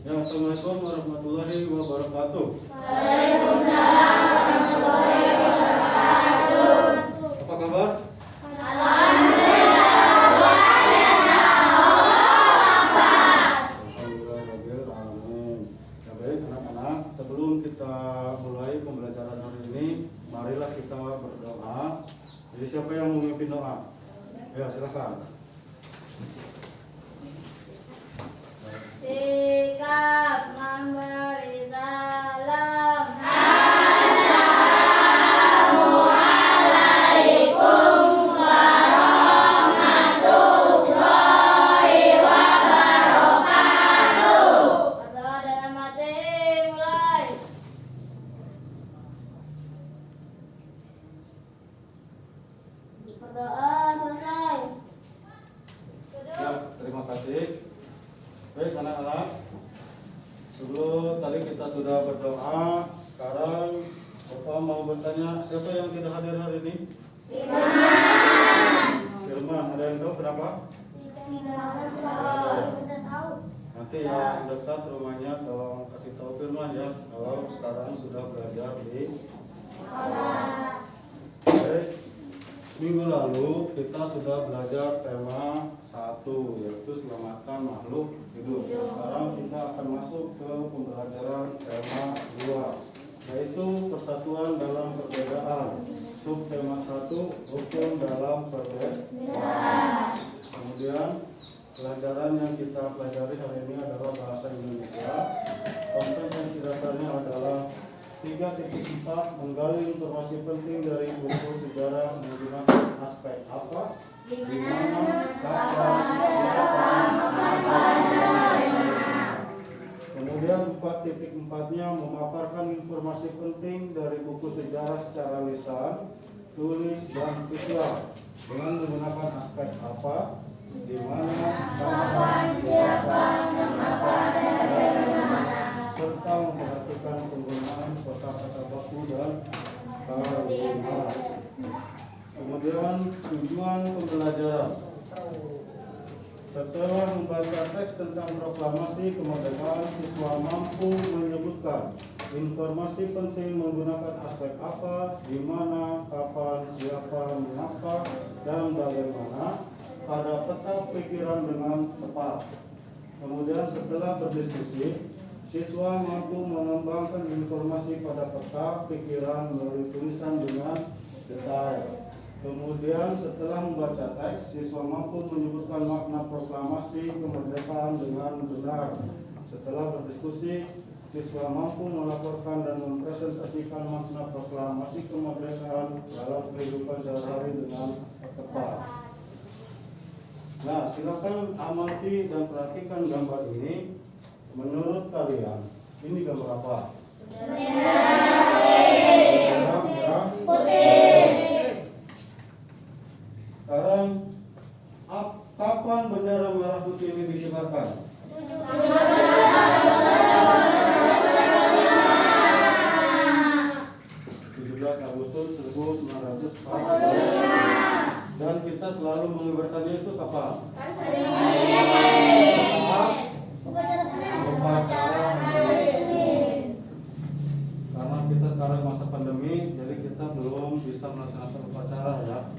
Ya, Assalamualaikum warahmatullahi wabarakatuh. Waalaikumsalam warahmatullahi wabarakatuh. Apa kabar? Alhamdulillah, luar biasa. Alhamdulillah. Ya baik anak-anak, sebelum kita mulai pembelajaran hari ini, marilah kita berdoa. Jadi siapa yang memimpin doa? Ya, silakan. Sikap memberi salam. Assalamualaikum warahmatullahi wabarakatuh. Berdoa dalam hati, mulai. Berdoa selesai. Ya, terima kasih. Baik anak-anak, sebelum tadi kita sudah berdoa, sekarang Bapak mau bertanya, siapa yang tidak hadir hari ini? Firman, ada yang tahu kenapa? Sudah tahu. Nanti yang dekat rumahnya tolong kasih tahu Firman ya, kalau sekarang sudah belajar di Sekolah. Baik, minggu lalu kita sudah belajar tema 1, yaitu selamatkan makhluk hidup. Sekarang kita akan masuk ke pembelajaran tema 2, yaitu persatuan dalam perbedaan. Subtema 1, hukum dalam perbedaan. Kemudian pelajaran yang kita pelajari hari ini adalah bahasa Indonesia. Kompetensi dasarnya adalah 3.4 menggali informasi penting dari buku sejarah menggunakan aspek apa, di mana, kapan, siapa, mengapa, dan bagaimana. Kemudian 4.4-nya memaparkan informasi penting dari buku sejarah secara lisan, tulis, dan visual dengan menggunakan aspek apa, di mana, kapan, siapa, mengapa, dan bagaimana, serta memperhatikan penggunaan kosakata baku dan kalimat. Kemudian tujuan pembelajaran. Setelah membaca teks tentang proklamasi kemerdekaan, siswa mampu menyebutkan informasi penting menggunakan aspek apa, di mana, kapan, siapa, mengapa, dan bagaimana pada peta pikiran dengan tepat. Kemudian setelah berdiskusi, siswa mampu mengembangkan informasi pada peta pikiran melalui tulisan dengan detail. Kemudian setelah membaca teks, siswa mampu menyebutkan makna proklamasi kemerdekaan dengan benar. Setelah berdiskusi, siswa mampu melaporkan dan mempresentasikan makna proklamasi kemerdekaan dalam kehidupan sehari-hari dengan tepat. Nah, silakan amati dan perhatikan gambar ini. Menurut kalian, ini gambar apa? Merah, Putih. Sekarang, kapan bendera merah putih ini dikibarkan? 17 Agustus 1945. Dan kita selalu mengibarkannya itu kapan? Upacara hari Senin. Karena kita sekarang masa pandemi, jadi kita belum bisa melaksanakan upacara ya.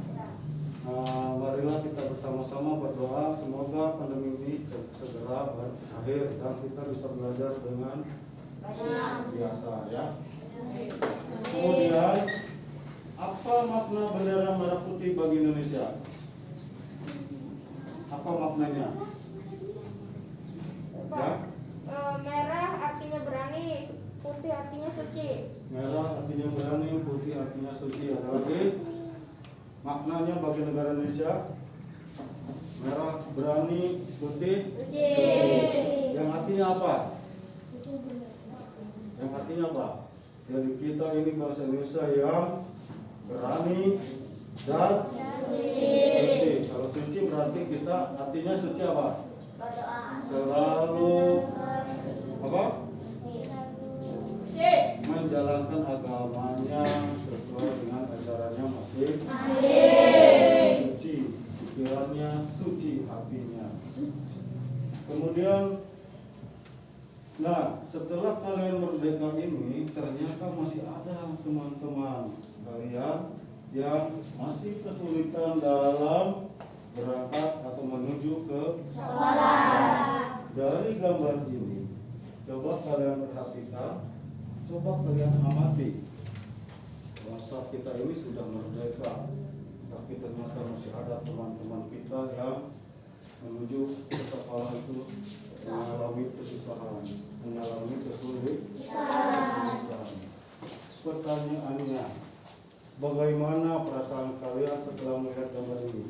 Marilah kita bersama-sama berdoa semoga pandemi ini segera berakhir dan kita bisa belajar dengan biasa ya. Kemudian, apa makna bendera merah putih bagi Indonesia? Apa maknanya? Ya? Merah artinya berani, putih artinya suci. Merah artinya berani, putih artinya suci. Ada lagi? Maknanya bagi negara Indonesia? Merah berani, putih Suci. Yang artinya apa? Yang artinya apa? Jadi kita ini bangsa Indonesia yang berani dan suci. Kalau suci berarti kita artinya suci apa? Selalu apa? Menjalankan agamanya sesuai dengan ajarannya masing-masing. Suci pikirannya, suci hatinya. Kemudian Nah, setelah kalian merdeka ini, ternyata masih ada teman-teman kalian yang masih kesulitan dalam berangkat atau menuju ke sekolah. Dari gambar ini, coba kalian perhatikan, coba kalian amati. Masa kita ini sudah merdeka, tapi ternyata masih ada teman-teman kita yang menuju ke sekolah itu mengalami kesusahan, mengalami kesulitan. Pertanyaannya, bagaimana perasaan kalian setelah melihat gambar ini?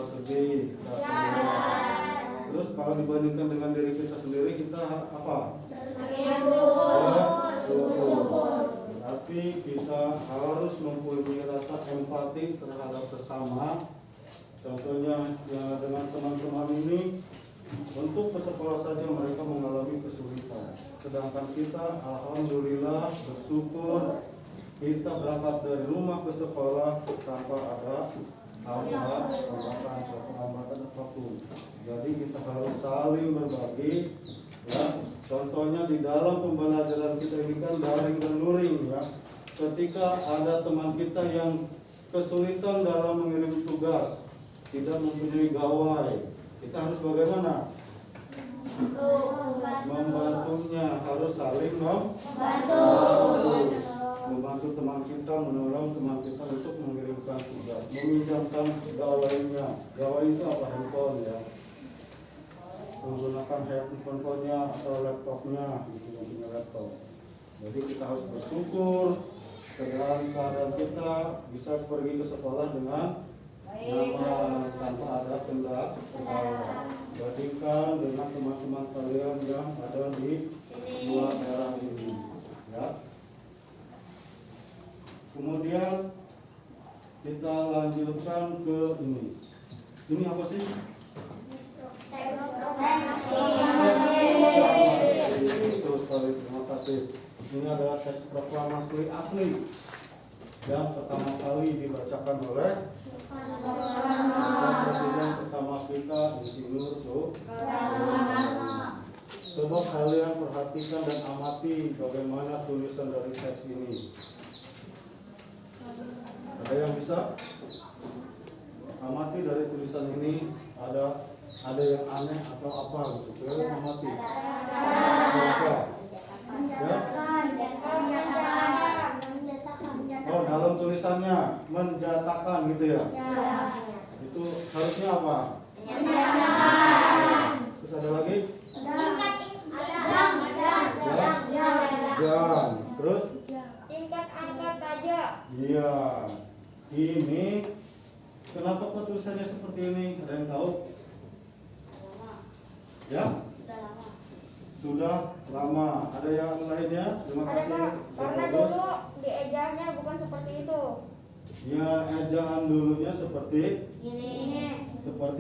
Sedih, terus kalau dibandingkan dengan diri kita sendiri, kita apa? Berarti kita harus mempunyai rasa empati terhadap sesama. Contohnya ya, dengan teman-teman ini, untuk ke sekolah saja mereka mengalami kesulitan, sedangkan kita alhamdulillah bersyukur kita berangkat dari rumah ke sekolah tanpa ada hambatan apapun. Jadi kita harus saling berbagi ya. Contohnya di dalam pembelajaran kita ini kan daring dan luring ya. Ketika ada teman kita yang kesulitan dalam mengirim tugas, tidak mempunyai gawai, kita harus bagaimana? Membantunya, harus saling membantu teman kita, menolong teman kita untuk mengirimkan tugas, meminjamkan gawainya. Gawai itu apa? Handphone ya, menggunakan handphonenya atau laptopnya, yang punya laptop. Jadi kita harus bersyukur dengan keadaan kita bisa pergi ke sekolah dengan nyaman tanpa ada kendala. Bandingkan dengan teman-teman kalian yang ada di luar daerah ini ya. Kemudian kita lanjutkan ke ini. Ini apa sih? Betul sekali, terima kasih. Ini adalah teks proklamasi asli yang pertama kali dibacakan oleh Presiden pertama kita, Insinyur Soekarno. Coba kalian perhatikan dan amati bagaimana tulisan dari teks ini. Ada yang bisa amati dari tulisan ini? Ada yang aneh atau apa gitu? Kalian amati. Apa? Ya? Oh, dalam tulisannya menjatakan gitu ya? Itu harusnya apa? Terus ada lagi? Jam. Terus? Tingkat angkat aja. Iya. Ini kenapa kok tulisannya seperti ini? Ada yang tahu? Ya? Sudah lama. Ada yang lainnya? Terima Ada kasih. Pak, karena dulu di ejanya bukan seperti itu. Ya, ejaan dulunya seperti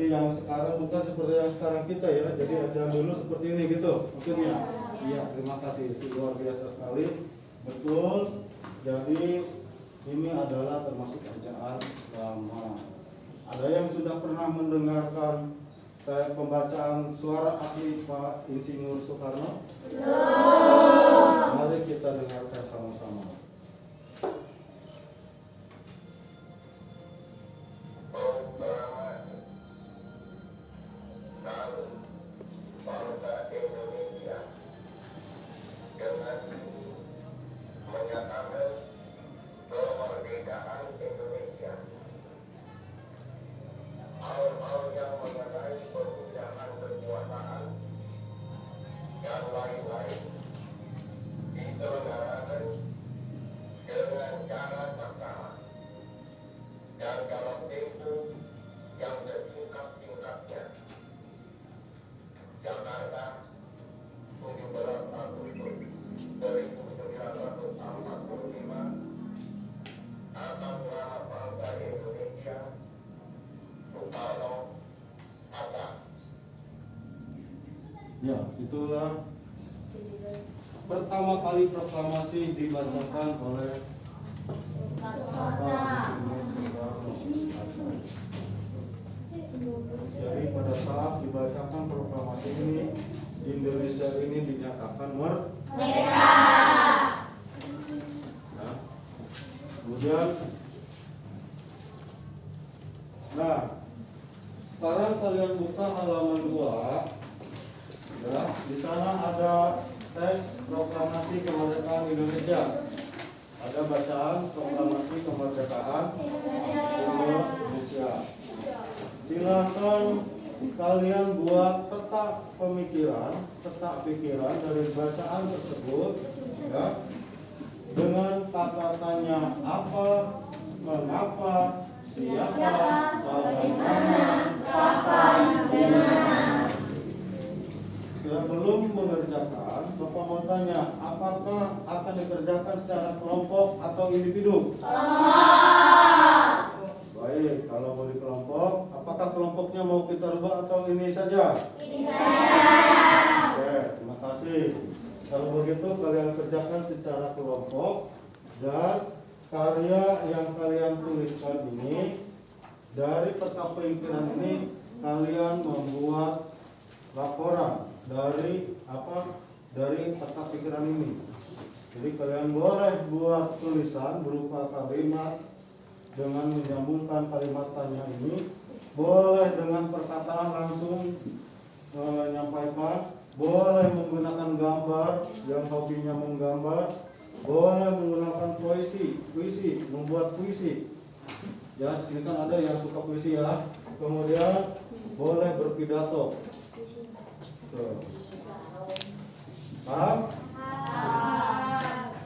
yang sekarang, bukan seperti yang sekarang kita ya. Jadi ejaan dulu seperti ini gitu maksudnya. Iya, terima kasih. Itu luar biasa sekali. Betul. Jadi ini adalah termasuk ejaan lama. Ada yang sudah pernah mendengarkan pembacaan suara asli Pak Insinyur Soekarno? Mari kita dengarkan sama-sama. Ya, itulah pertama kali proklamasi dibacakan oleh Bapak Insinyur Soekarno. Jadi pada saat dibacakan proklamasi ini, akan merdeka. Nah, kemudian, nah, sekarang kalian buka halaman 2. Ya, di sana ada teks proklamasi kemerdekaan Indonesia. Ada bacaan proklamasi kemerdekaan Indonesia. Silakan kalian buat peta pemikiran, peta pikiran dari bacaan tersebut, ya, dengan kata-katanya apa, mengapa, siapa, bagaimana, kapan, dimana. Sebelum mengerjakan, Bapak mau tanya, apakah akan dikerjakan secara kelompok atau individu? Baik, kalau mau di kelompok, apakah kelompoknya mau kita rubah atau ini saja? Ini saja. Oke, terima kasih. Kalau begitu kalian kerjakan secara kelompok dan karya yang kalian tuliskan ini, dari peta pemikiran ini kalian membuat laporan dari apa? Dari peta pikiran ini. Jadi kalian boleh buat tulisan berupa kalimat dengan menyambungkan kalimat tanya ini, boleh dengan perkataan langsung menyampaikan, boleh menggunakan gambar yang hobinya menggambar, boleh menggunakan puisi, membuat puisi. Ya, di sini kan ada yang suka puisi ya. Kemudian boleh berpidato. Tuh. Paham?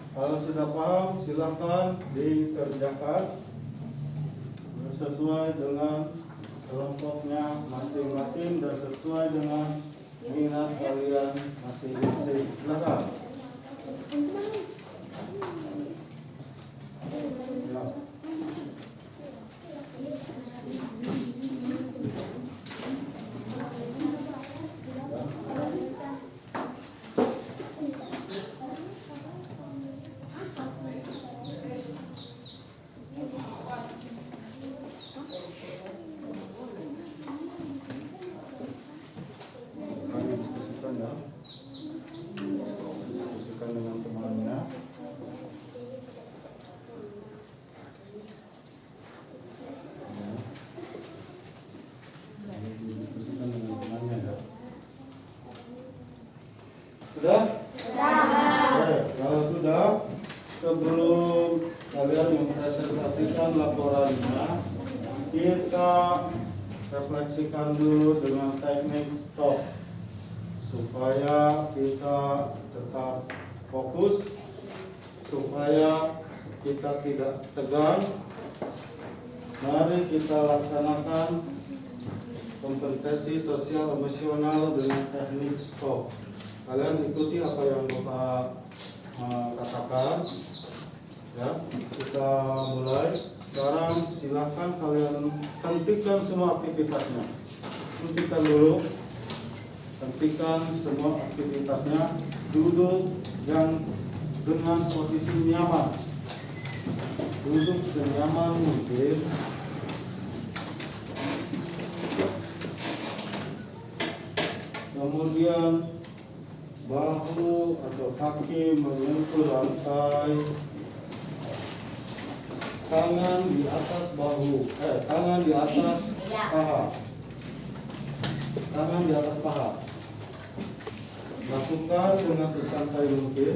Kalau sudah paham, silakan dikerjakan sesuai dengan kelompoknya masing-masing dan sesuai dengan minat kalian masing-masing. Silakan. Ya. Diskusikan dengan temannya. Diskusikan dengan temannya ya. Sudah? Sudah. Kalau sudah, sebelum kalian mempresentasikan laporannya, kita refleksikan dulu dengan teknik stop supaya kita tetap fokus, supaya kita tidak tegang. Mari kita laksanakan kompetensi sosial emosional dengan teknik stop. Kalian ikuti apa yang Bapak katakan. Ya, kita mulai. Sekarang silakan kalian hentikan semua aktivitasnya. Hentikan dulu. Hentikan semua aktivitasnya. Duduk yang dengan posisi nyaman. Duduk senyaman mungkin. Kemudian bahu atau kaki menyentuh lantai. Tangan di atas bahu, tangan di atas paha. Tangan di atas paha. Lakukan dengan sesantai mungkin.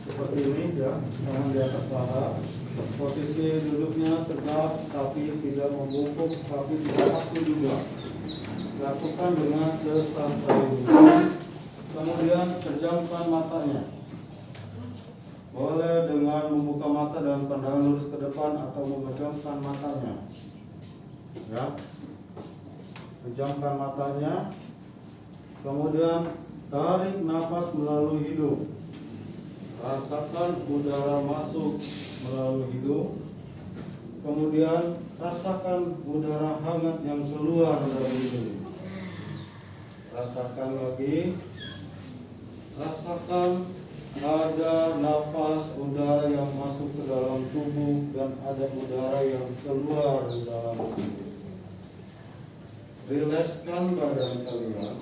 Seperti ini ya, tangan di atas paha. Posisi duduknya tegap tapi tidak membungkuk, tapi tidak kaku juga. Lakukan dengan sesantai mungkin. Kemudian pejamkan matanya. Boleh dengan membuka mata dan pandangan lurus ke depan atau memejamkan matanya. Ya. Pejamkan matanya. Kemudian tarik nafas melalui hidung. Rasakan udara masuk melalui hidung. Kemudian rasakan udara hangat yang keluar dari hidung. Rasakan lagi. Rasakan ada nafas udara yang masuk ke dalam tubuh dan ada udara yang keluar dari dalam tubuh. Rilekskan badan kalian.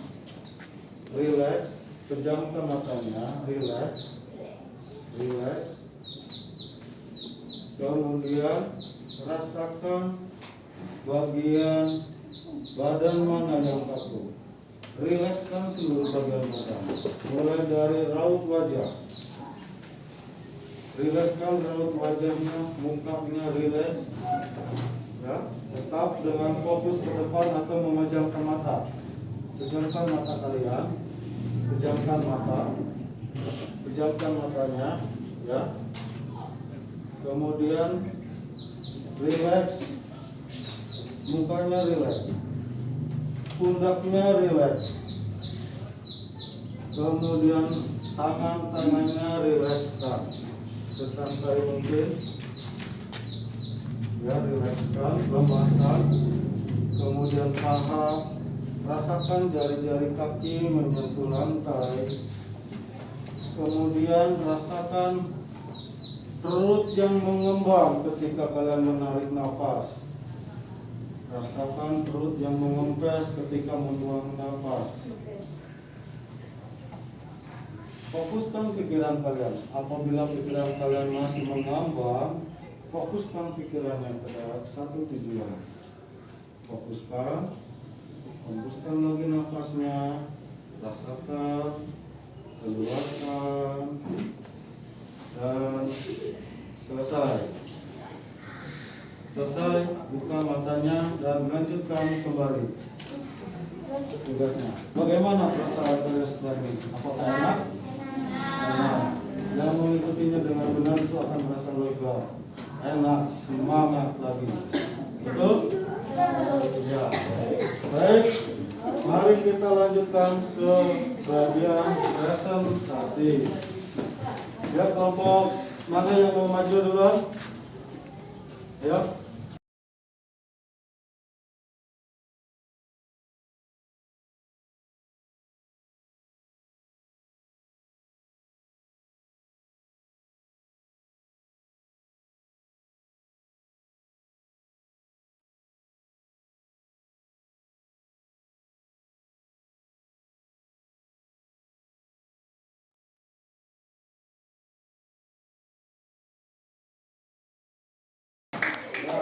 Rileks, pejamkan matanya, relax, relax. Kemudian rasakan bagian badan mana yang kaku. Rilekskan seluruh bagian badan, mulai dari raut wajah. Rilekskan raut wajahnya, mukanya rileks. Ya, tetap dengan fokus ke depan atau memejamkan mata. Pejamkan mata kalian, pejamkan mata, pejamkan matanya, ya. Kemudian rileks, mukanya rileks, pundaknya rileks. Kemudian tangannya rilekskan sesantai mungkin. Ya, rilekskan, lemahkan. Kemudian paha, rasakan jari-jari kaki menyentuh lantai. Kemudian rasakan perut yang mengembang ketika kalian menarik nafas. Rasakan perut yang mengempes ketika membuang nafas. Fokuskan pikiran kalian. Apabila pikiran kalian masih mengambang, fokuskan pikirannya pada satu tujuan. Fokuskan, hembuskan lagi nafasnya, rasakan, keluarkan, dan selesai. Selesai, buka matanya dan lanjutkan kembali tugasnya. Bagaimana perasaan kalian setelah ini? Apakah enak? Enak. Yang mengikutinya dengan benar itu akan merasa lega, enak, semangat lagi. Betul? Ya. Baik. Mari kita lanjutkan ke bagian presentasi. Ya, kelompok mana yang mau maju duluan? Ya.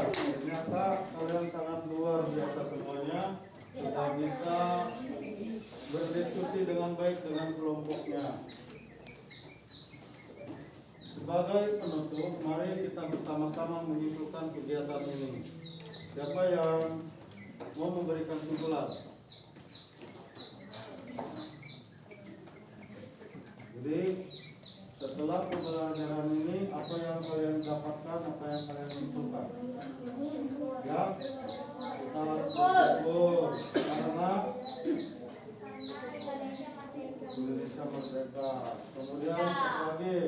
Ternyata kalian sangat luar biasa semuanya, sudah bisa berdiskusi dengan baik dengan kelompoknya. Sebagai penutup, mari kita bersama-sama menyimpulkan kegiatan ini. Siapa yang mau memberikan simpulan? Jadi setelah pembelajaran ini, apa yang kalian dapatkan, apa yang kalian simpulkan? Ya, kita harus bersyukur karena Indonesia merdeka. Kemudian apa lagi?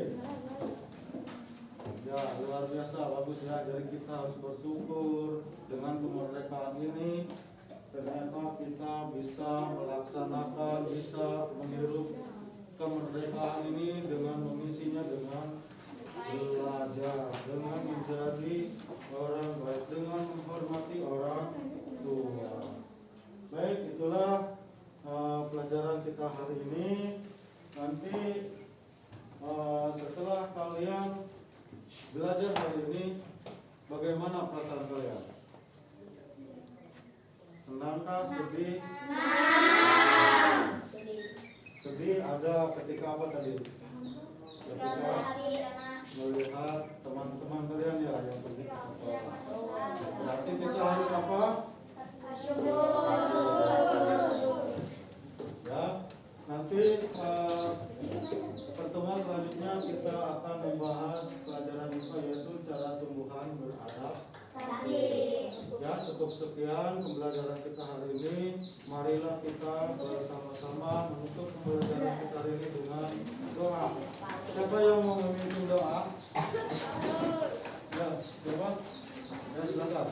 Ya, luar biasa, bagus ya. Jadi kita harus bersyukur dengan kemerdekaan ini. Ternyata kita bisa melaksanakan, bisa menghirup kemerdekaan ini dengan mengisinya dengan belajar, dengan menjadi orang baik, dengan menghormati orang tua. Baik, itulah pelajaran kita hari ini. Nanti setelah kalian belajar hari ini, bagaimana perasaan kalian? Senangkah, sedih? Sedih ada ketika apa tadi? Ketika melihat teman-teman kalian ya yang pergi ke sekolah. Berarti kita harus apa? Ya, nanti pertemuan selanjutnya kita akan membahas pelajaran IPA, yaitu cara tumbuhan beradaptasi. Ya, cukup sekian pembelajaran kita hari ini. Marilah kita bersama-sama menutup pembelajaran kita hari ini dengan doa. Siapa yang mau memimpin doa? Ya, siapa? Ya, silakan.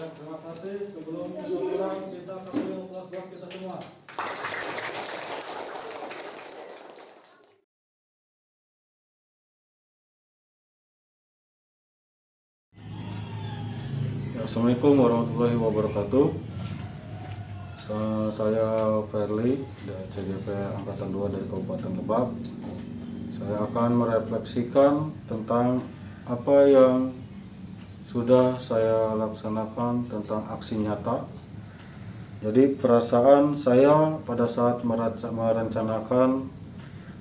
Baik, terima kasih. Sebelum pulang kita kasih kelas buat kita semua. Assalamualaikum warahmatullahi wabarakatuh. Saya Ferli dari CGP Angkatan 2 dari Kabupaten Lebak. Saya akan merefleksikan tentang apa yang sudah saya laksanakan tentang aksi nyata. Jadi perasaan saya pada saat merencanakan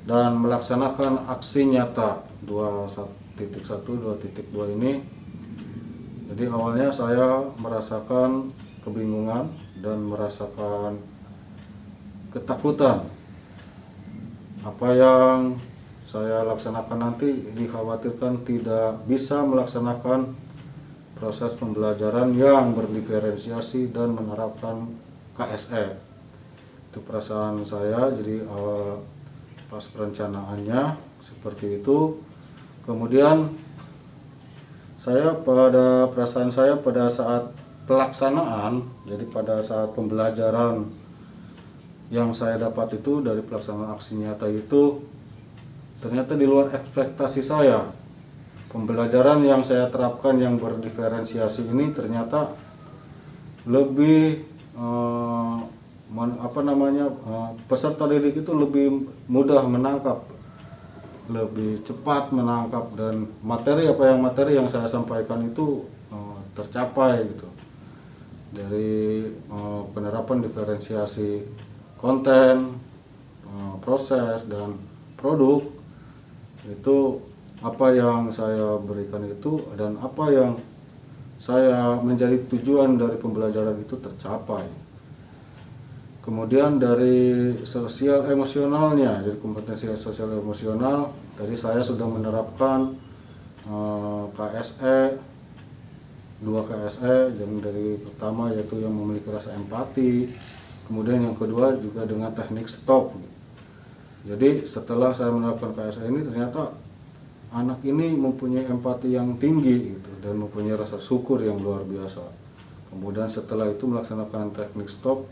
dan melaksanakan aksi nyata 2.1, 2.2 ini. Jadi awalnya saya merasakan kebingungan dan merasakan ketakutan. Apa yang saya laksanakan nanti dikhawatirkan tidak bisa melaksanakan proses pembelajaran yang berdiferensiasi dan menerapkan KSE. Itu perasaan saya. Jadi awal pas perencanaannya seperti itu. Kemudian perasaan saya pada saat pelaksanaan, jadi pada saat pembelajaran yang saya dapat itu dari pelaksanaan aksi nyata itu ternyata di luar ekspektasi saya. Pembelajaran yang saya terapkan yang berdiferensiasi ini ternyata lebih peserta didik itu lebih mudah menangkap, lebih cepat menangkap, dan materi yang saya sampaikan itu tercapai gitu. Dari penerapan diferensiasi konten, proses, dan produk, itu apa yang saya berikan itu dan apa yang saya menjadi tujuan dari pembelajaran itu tercapai. Kemudian dari sosial emosionalnya, jadi kompetensi sosial emosional, tadi saya sudah menerapkan KSE, 2 KSE, yang dari pertama yaitu yang memiliki rasa empati, kemudian yang kedua juga dengan teknik stop. Jadi setelah saya menerapkan KSE ini ternyata anak ini mempunyai empati yang tinggi gitu, dan mempunyai rasa syukur yang luar biasa. Kemudian setelah itu melaksanakan teknik stop.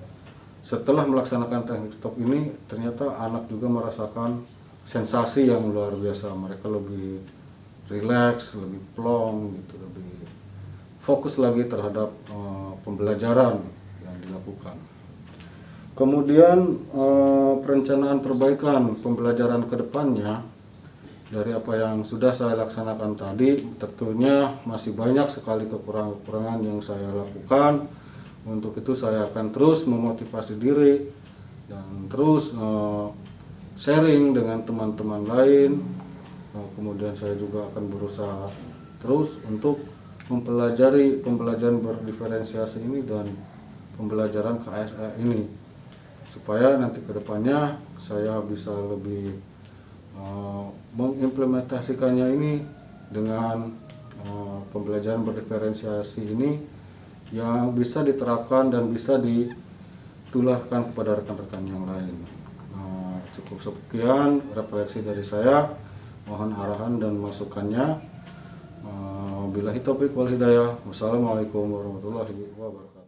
Setelah melaksanakan teknik stop ini ternyata anak juga merasakan sensasi yang luar biasa. Mereka lebih rileks, lebih plong gitu, lebih fokus lagi terhadap pembelajaran yang dilakukan. Kemudian perencanaan perbaikan pembelajaran ke depannya dari apa yang sudah saya laksanakan tadi, tentunya masih banyak sekali kekurangan-kekurangan yang saya lakukan. Untuk itu saya akan terus memotivasi diri dan terus sharing dengan teman-teman lain. Kemudian saya juga akan berusaha terus untuk mempelajari pembelajaran berdiferensiasi ini dan pembelajaran KSE ini, supaya nanti ke depannya saya bisa lebih mengimplementasikannya ini dengan pembelajaran berdiferensiasi ini yang bisa diterapkan dan bisa ditularkan kepada rekan-rekan yang lain. Cukup sekian refleksi dari saya. Mohon arahan dan masukannya. Billahi taufiq wal hidayah. Wassalamualaikum warahmatullahi wabarakatuh.